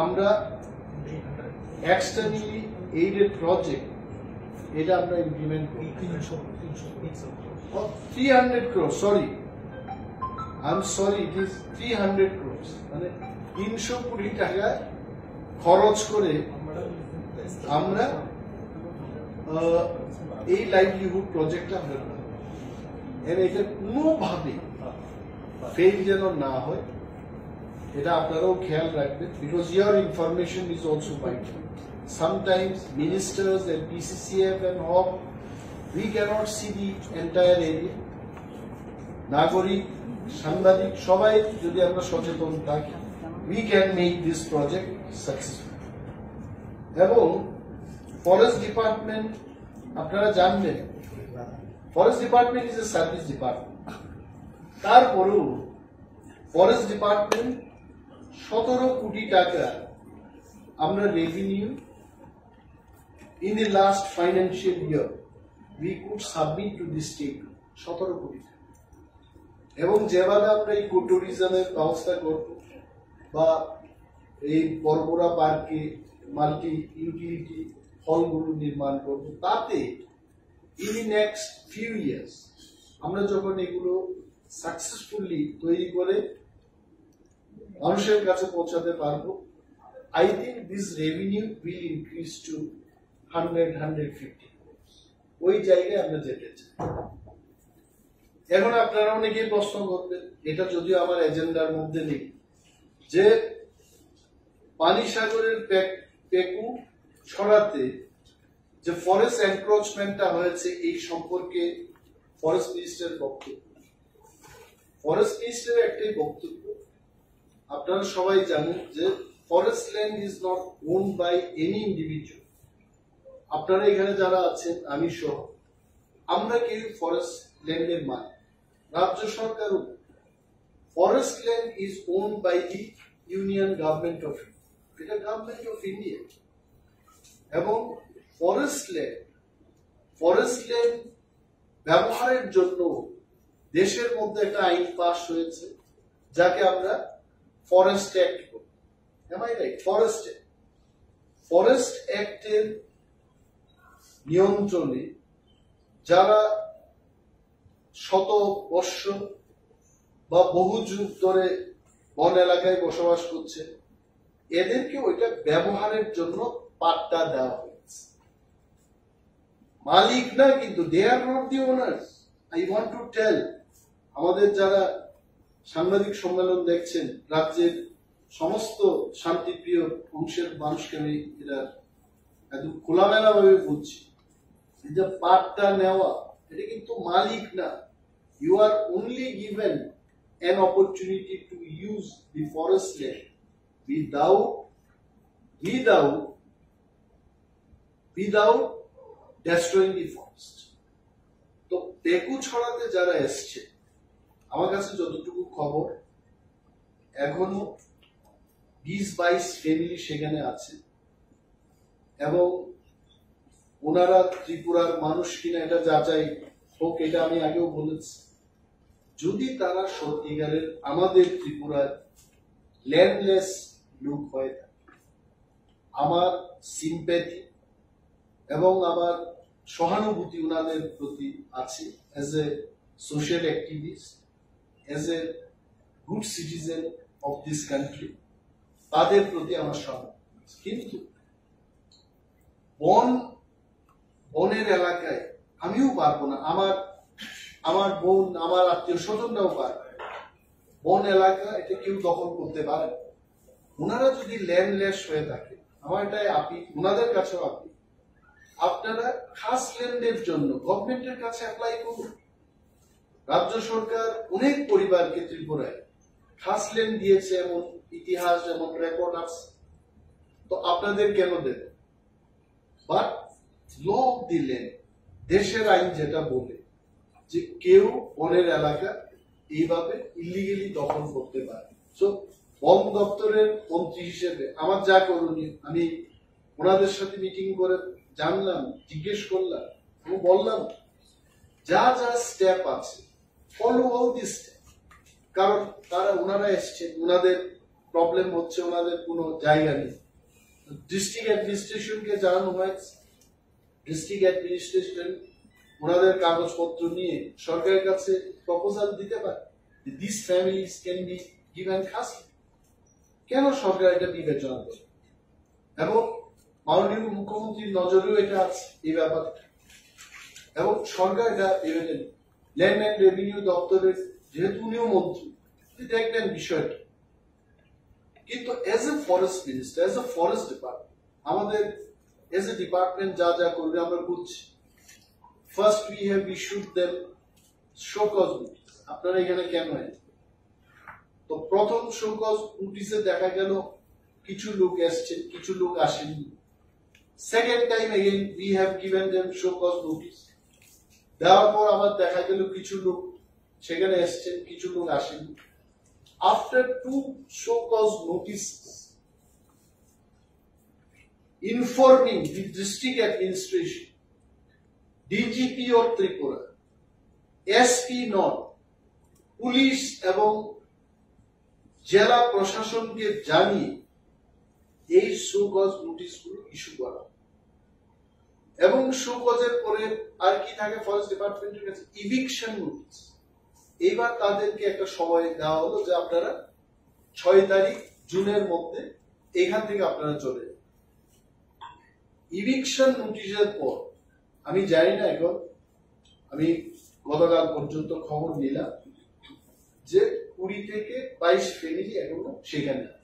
আমরা externally aided project এটা আমরা ইমপ্লিমেন্ট করি 300 crores, sorry, I'm sorry, it is 300 crores, মানে 300 কোটি টাকা খরচ করে আমরা এই লাইভলিহুড প্রজেক্টটা আমরা করি। এটা কোনোভাবে ফেল যেন না হয় এটা আপনারাও খেয়াল রাখবেন, because your information is also vital. Sometimes ministers and PCCF and all, we cannot see the entire area. নাগরিক, সাংবাদিক সবাই যদি আমরা সচেতন থাকি, we can make this project successful. এবং ফরেস্ট ডিপার্টমেন্ট আপনারা জানবেন, forest department is a service department. তারপরেও ফরেস্ট ডিপার্টমেন্ট 17 কোটি টাকা আমরা revenue in the last financial year we could submit to the state 17 কোটি টাকা। এবং যেভাবে আমরা এই ইকো ট্যুরিজমের ব্যবস্থা করব বা এই বরবরা পার্কে মাল্টি ইউটিলিটি হলগুলো নির্মাণ করব, তাতে in the next few years আমরা যখন এগুলো সাকসেসফুলি তৈরি করে মানুষের কাছে পৌঁছাতে পারবো, I think this revenue will increase to 100-150 crores. ওই জায়গায় আমরা যেতে চাই। এখন আপনারা অনেকেই প্রশ্ন করবেন, এটা যদিও আমার এজেন্ডার মধ্যে নেই, যে পানিসাগরের পেকু ছড়াতে যে ফরেস্ট এনক্রোচমেন্টটা হয়েছে এই সম্পর্কে ফরেস্ট মিনিস্টারের বক্তব্য। ফরেস্ট মিনিস্টারের একটাই বক্তব্য, আপনারা সবাই জানেন যে forest land is not own by any individual. আপনারা এখানে যারা আছেন, আমি সহ, আমরা কেউ ফরেস্ট ল্যান্ডের মালিক, রাজ্য সরকারও। Forest land is own by the union government of India, এটা গভর্নমেন্ট অফ ইন্ডিয়া। এবং ফরেস্ট ল্যান্ড ব্যবহারের জন্য দেশের মধ্যে একটা আইন পাস হয়েছে, যাকে আমরা ফরেস্ট অ্যাক্ট বলি। Am I right? ফরেস্ট অ্যাক্টের নিয়ন্ত্রণে যারা শত বর্ষ বা বহু যুগ ধরে বন এলাকায় বসবাস করছে, এদেরকে ওইটা ব্যবহারের জন্য পাট্টা দেওয়া হয়েছে। মালিক না, কিন্তু they are not the owners. I want to tell আমাদের যারা সাংবাদিক সম্মেলন দেখছেন, রাজ্যের সমস্ত শান্তিপ্রিয় অংশের মানুষকে আমি এটা একদম খোলামেলা ভাবে বলছি, যে পাট্টা নেওয়া এটা কিন্তু মালিক না। You are only given an opportunity to use the forest land without destroying the forest. তো পেকু ছড়াতে যারা এসছে, আমার কাছে যতটুকু খবর, এখনো 20-22 ফ্যামিলি সেখানে আছে, এবং ওনারা ত্রিপুরার মানুষ কিনা এটা যাচাই হোক, এটা আমি আগেও বলেছি। যদি তারা সত্যিকারের আমাদের ত্রিপুরার ল্যান্ডলেস লোক হয়ে থাকে, আমার সিম্প্যাথি এবং আমার সহানুভূতি ওনাদের প্রতি আছে, as a social activist, as a good citizen of this country, তাদের প্রতি আমার সহানুভূতি। কিন্তু বনের এলাকায় আমিও পারবো না, আমার বোন, আমার আত্মীয় স্বজনরাও পারবে। বন এলাকা এটা কেউ দখল করতে পারে। ওনারা যদি ল্যান্ডলেস হয়ে থাকে, আমার এটাই আপিল, ওনাদের কাছেও আপিল, আপনারা খাস ল্যান্ডের জন্য গভর্নমেন্টের কাছে অ্যাপ্লাই করুন। রাজ্য সরকার অনেক পরিবারকে ত্রিপুরায় খাস ল্যান্ড দিয়েছে, এমন ইতিহাস, এমন রেকর্ড আছে, তো আপনাদের কেন দেবে? But law of the land, দেশের আইন যেটা বলে যে কেউ বনের এলাকা এইভাবে ইলিগেলি দখল করতে পারে। সো বন দপ্তরের মন্ত্রী হিসেবে আমার যা করণীয়, আমি ওনাদের সাথে মিটিং করে জানলাম, জিজ্ঞেস করলাম এবং বললাম যা যা স্টেপ আছে ফলো অল দিস স্টেপ। কারণ ওনারা এসছেন, ওনাদের প্রবলেম হচ্ছে, ওনাদের কোনো জায়গা নেই। ডিস্ট্রিক্ট অ্যাডমিনিস্ট্রেশনকে জানানো হয়েছে, ডিস্ট্রিক্ট অ্যাডমিনিস্ট্রেশন ওনাদের কাগজপত্র নিয়ে সরকারের কাছে প্রপোজাল দিতে পারে, this families can be given custody. কেন সরকার এটা বিবেচনা করে? এবং মাননীয় মুখ্যমন্ত্রীর নজরেও এটা আছে এই ব্যাপারটা, এবং সরকার এটা ভেবে ল্যান্ড অ্যান্ড রেভিনিউ দপ্তরের, যেহেতু উনিও মন্ত্রী, দেখবেন বিষয়টা। কিন্তু as a forest minister, as a forest department, আমাদের এজ এ ডিপার্টমেন্ট যা যা করবে আমরা বুঝছি। First we have issued them show cause notice, আপনারা এখানে কেন এলেন? তো প্রথম শো কজ নোটিসে দেখা গেল কিছু লোক এসছেন, কিছু লোক আসেননি। Second time again we have given them show cause notice, দেওয়ার পর আবার দেখা গেল কিছু লোক সেখানে এসছেন, কিছু লোক আসেননি। After 2 show cause notices informing the district administration, DGP of Tripura, SP North, police এবং জেলা প্রশাসনকে জানিয়ে এই শো কজ নোটিশগুলো ইস্যু করা, এবং শো কজের পরে আর কি থাকে ফরেস্ট ডিপার্টমেন্টের কাছে? Eviction notice. এইবার তাদেরকে একটা সময় দেওয়া হলো যে আপনারা 6 তারিখ জুনের মধ্যে এখান থেকে আপনারা চলে যান। ইভিকশন নোটিশের পর আমি জানি না, এখন আমি গতকাল পর্যন্ত খবর নিলাম যে 20 থেকে 22 ফ্যামিলি এখনো সেখানে আছে।